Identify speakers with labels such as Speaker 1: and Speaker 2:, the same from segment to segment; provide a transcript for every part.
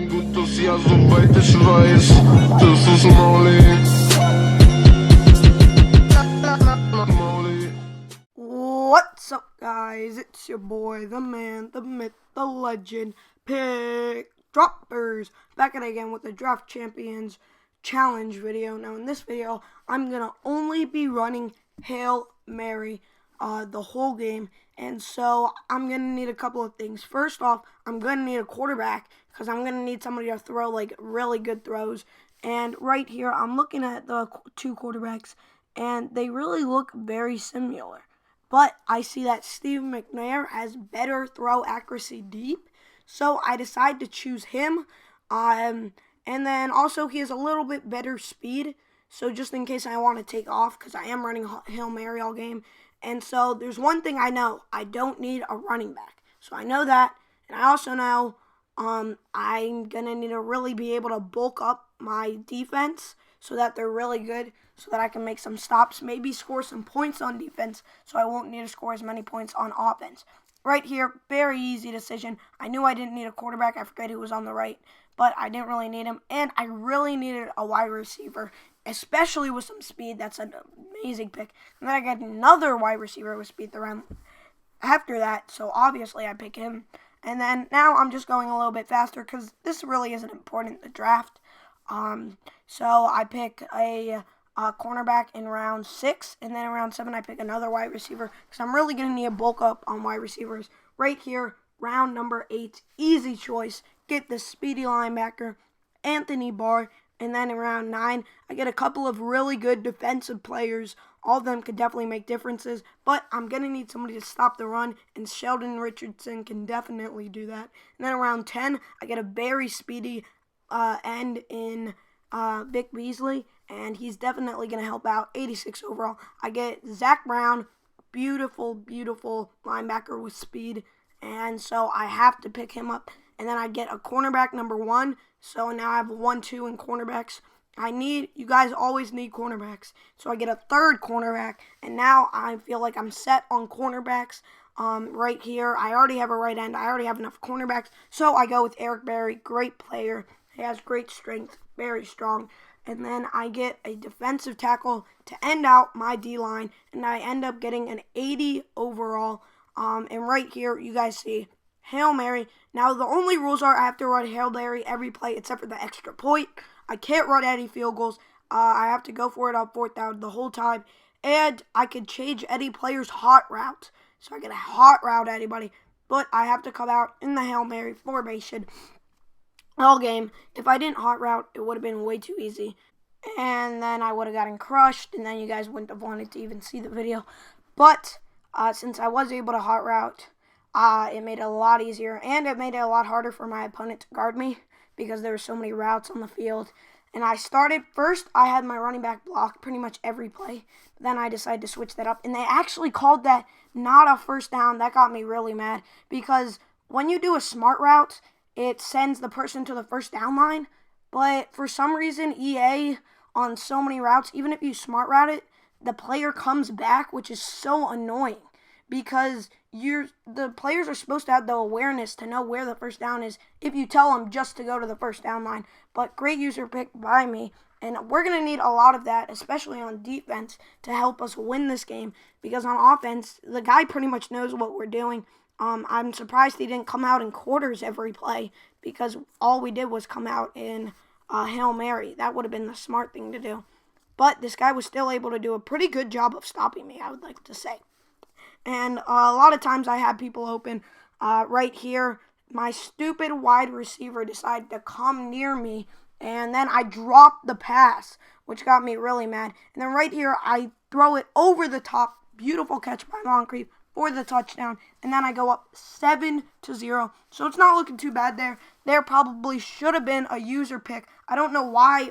Speaker 1: gut aus, ja, soweit ich weiß, das ist Molly.
Speaker 2: What's up, guys? It's your boy, the man, the myth, the legend, Pickdroppers, back at it again with the Draft Champions Challenge video. Now, in this video, I'm gonna only be running Hail Mary the whole game, and so I'm gonna need a couple of things. First off, I'm gonna need a quarterback because I'm gonna need somebody to throw like really good throws. And right here, I'm looking at the two quarterbacks, and they really look very similar. But I see that Steve McNair has better throw accuracy deep, so I decide to choose him. And then also he has a little bit better speed, so just in case I want to take off, because I am running Hail Mary all game. And so there's one thing I know: I don't need a running back. So I know that, and I also know I'm gonna need to really be able to bulk up my defense so that they're really good, so that I can make some stops, maybe score some points on defense, so I won't need to score as many points on offense. Right here, very easy decision. I knew I didn't need a quarterback. I forget who was on the right, but I didn't really need him, and I really needed a wide receiver, especially with some speed. That's an amazing pick. And then I got another wide receiver with speed the round after that, so obviously I pick him. And then now I'm just going a little bit faster because this really isn't important in the draft. So I pick a cornerback in round 6, and then in round 7 I pick another wide receiver because I'm really going to need a bulk up on wide receivers. Right here, round number 8, easy choice. Get the speedy linebacker, Anthony Barr. And then in round 9, I get a couple of really good defensive players. All of them could definitely make differences, but I'm going to need somebody to stop the run, and Sheldon Richardson can definitely do that. And then around 10, I get a very speedy end in Vic Beasley, and he's definitely going to help out. 86 overall. I get Zach Brown, beautiful, beautiful linebacker with speed, and so I have to pick him up. And then I get a cornerback number 1, so now I have 1, 2 in cornerbacks. You guys always need cornerbacks, so I get a third cornerback, and now I feel like I'm set on cornerbacks. Right here, I already have a right end. I already have enough cornerbacks, so I go with Eric Berry, great player. He has great strength, very strong. And then I get a defensive tackle to end out my D-line, and I end up getting an 80 overall. And right here, you guys see Hail Mary. Now, the only rules are I have to run Hail Mary every play except for the extra point. I can't run any field goals. I have to go for it on 4th down the whole time. And I can change any player's hot route. So I get a hot route anybody. But I have to come out in the Hail Mary formation all game. If I didn't hot route, it would have been way too easy. And then I would have gotten crushed. And then you guys wouldn't have wanted to even see the video. But since I was able to hot route, it made it a lot easier, and it made it a lot harder for my opponent to guard me because there were so many routes on the field. And I started first, I had my running back block pretty much every play. Then I decided to switch that up, and they actually called that not a first down. That got me really mad because when you do a smart route, it sends the person to the first down line. But for some reason, EA on so many routes, even if you smart route it, the player comes back, which is so annoying because the players are supposed to have the awareness to know where the first down is if you tell them just to go to the first down line. But great user pick by me, and we're going to need a lot of that, especially on defense, to help us win this game, because on offense, the guy pretty much knows what we're doing. I'm surprised he didn't come out in quarters every play, because all we did was come out in Hail Mary. That would have been the smart thing to do. But this guy was still able to do a pretty good job of stopping me, I would like to say. And a lot of times I had people open. Right here, my stupid wide receiver decided to come near me, and then I dropped the pass, which got me really mad. And then right here, I throw it over the top. Beautiful catch by Moncrief for the touchdown. And then I go up 7-0. So it's not looking too bad there. There probably should have been a user pick. I don't know why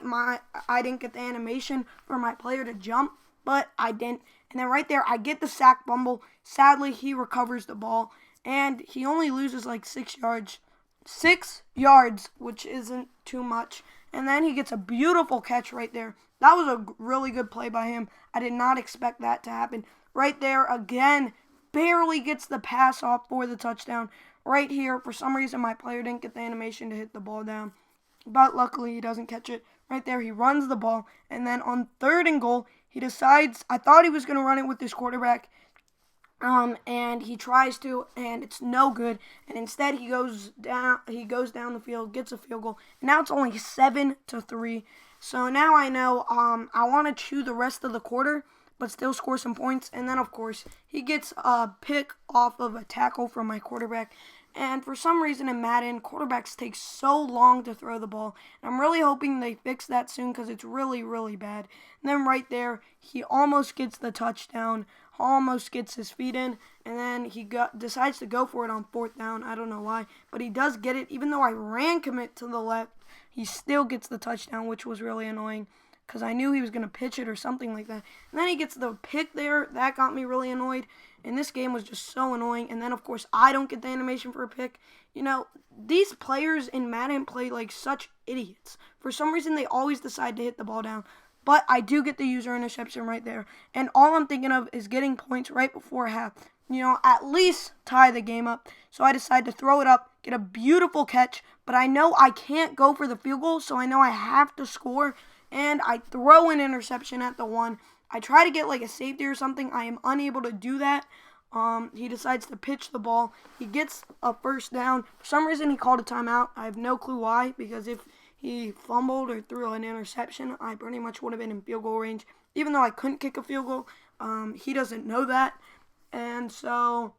Speaker 2: I didn't get the animation for my player to jump, but I didn't. And then right there, I get the sack fumble. Sadly, he recovers the ball, and he only loses like 6 yards. 6 yards, which isn't too much. And then he gets a beautiful catch right there. That was a really good play by him. I did not expect that to happen. Right there, again, barely gets the pass off for the touchdown. right here, for some reason, my player didn't get the animation to hit the ball down. But luckily, he doesn't catch it. Right there, he runs the ball. And then on 3rd and goal, he decides, I thought he was going to run it with his quarterback. And he tries to, and it's no good. And instead, he goes down the field, gets a field goal. And now it's only 7-3. So now I know I want to chew the rest of the quarter, but still score some points. And then, of course, he gets a pick off of a tackle from my quarterback. And for some reason in Madden, quarterbacks take so long to throw the ball. And I'm really hoping they fix that soon because it's really, really bad. And then right there, he almost gets the touchdown, almost gets his feet in, and then he decides to go for it on 4th down. I don't know why, but he does get it. Even though I ran commit to the left, he still gets the touchdown, which was really annoying because I knew he was going to pitch it or something like that. And then he gets the pick there. That got me really annoyed. And this game was just so annoying. And then, of course, I don't get the animation for a pick. You know, these players in Madden play like such idiots. For some reason, they always decide to hit the ball down. But I do get the user interception right there. And all I'm thinking of is getting points right before half. You know, at least tie the game up. So I decide to throw it up, get a beautiful catch. But I know I can't go for the field goal, so I know I have to score. And I throw an interception at the 1. I try to get like a safety or something. I am unable to do that. He decides to pitch the ball. He gets a 1st down. For some reason, he called a timeout. I have no clue why, because if he fumbled or threw an interception, I pretty much would have been in field goal range. Even though I couldn't kick a field goal, he doesn't know that. And so,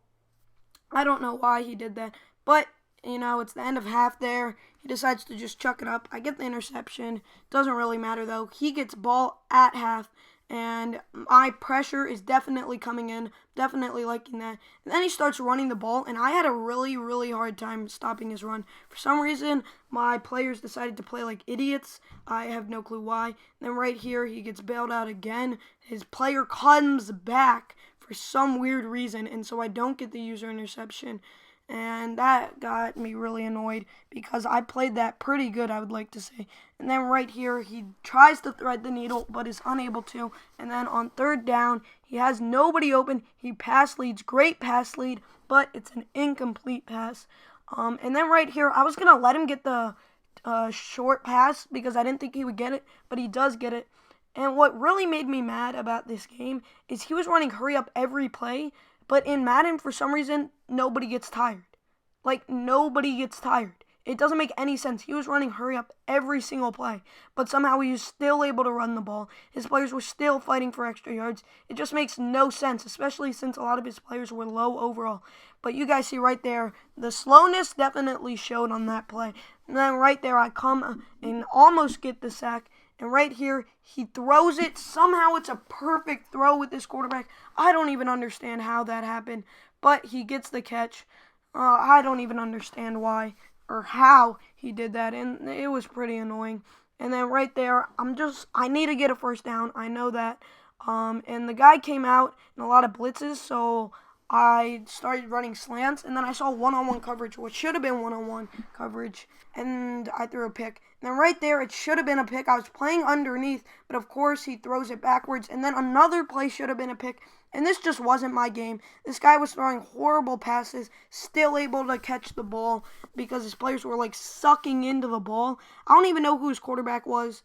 Speaker 2: I don't know why he did that. But, you know, it's the end of half there. He decides to just chuck it up. I get the interception. Doesn't really matter, though. He gets ball at half. And my pressure is definitely coming in. Definitely liking that. And then he starts running the ball. And I had a really, really hard time stopping his run. For some reason, my players decided to play like idiots. I have no clue why. And then right here, he gets bailed out again. His player comes back for some weird reason. And so I don't get the user interception. And that got me really annoyed because I played that pretty good, I would like to say. And then right here, he tries to thread the needle, but is unable to. And then on 3rd down, he has nobody open. He pass leads, great pass lead, but it's an incomplete pass. And then right here, I was going to let him get the short pass because I didn't think he would get it, but he does get it. And what really made me mad about this game is he was running hurry up every play. But in Madden, for some reason, nobody gets tired. Like, nobody gets tired. It doesn't make any sense. He was running hurry up every single play. But somehow he was still able to run the ball. His players were still fighting for extra yards. It just makes no sense, especially since a lot of his players were low overall. But you guys see right there, the slowness definitely showed on that play. And then right there, I come and almost get the sack. And right here, he throws it. Somehow it's a perfect throw with this quarterback. I don't even understand how that happened. But he gets the catch. I don't even understand why or how he did that. And it was pretty annoying. And then right there, I need to get a 1st down. I know that. And the guy came out in a lot of blitzes, so I started running slants, and then I saw one-on-one coverage, which should have been one-on-one coverage, and I threw a pick. And then right there, it should have been a pick. I was playing underneath, but of course he throws it backwards, and then another play should have been a pick, and this just wasn't my game. This guy was throwing horrible passes, still able to catch the ball because his players were like sucking into the ball. I don't even know who his quarterback was.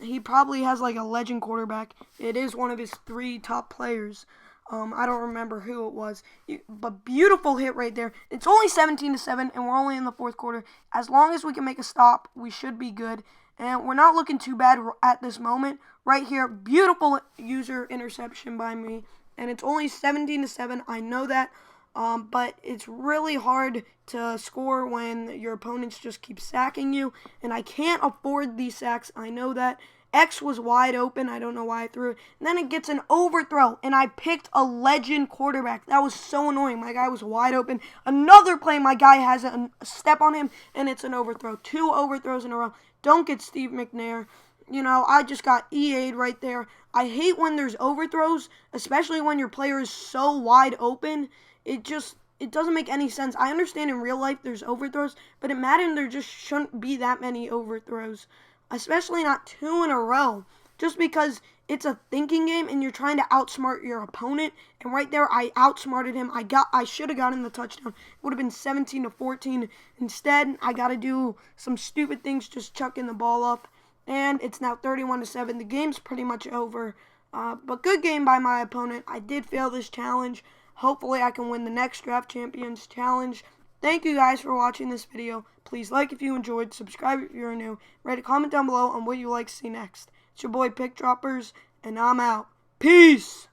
Speaker 2: He probably has like a legend quarterback. It is one of his 3 top players. I don't remember who it was, but beautiful hit right there. It's only 17-7, and we're only in the 4th quarter. As long as we can make a stop, we should be good. And we're not looking too bad at this moment. Right here, beautiful user interception by me, and it's only 17-7. I know that, but it's really hard to score when your opponents just keep sacking you, and I can't afford these sacks. I know that. X was wide open. I don't know why I threw it. And then it gets an overthrow, and I picked a legend quarterback. That was so annoying. My guy was wide open. Another play, my guy has a step on him, and it's an overthrow. 2 overthrows in a row. Don't get Steve McNair. You know, I just got EA'd right there. I hate when there's overthrows, especially when your player is so wide open. It doesn't make any sense. I understand in real life there's overthrows, but in Madden there just shouldn't be that many overthrows. Especially not 2 in a row. Just because it's a thinking game, and you're trying to outsmart your opponent. And right there, I outsmarted him. I should have gotten the touchdown. It would have been 17-14. Instead, I got to do some stupid things, just chucking the ball up. And it's now 31-7. The game's pretty much over. But good game by my opponent. I did fail this challenge. Hopefully, I can win the next Draft Champions challenge. Thank you guys for watching this video. Please like if you enjoyed, subscribe if you're new, write a comment down below on what you'd like to see next. It's your boy Pickdroppers, and I'm out. Peace!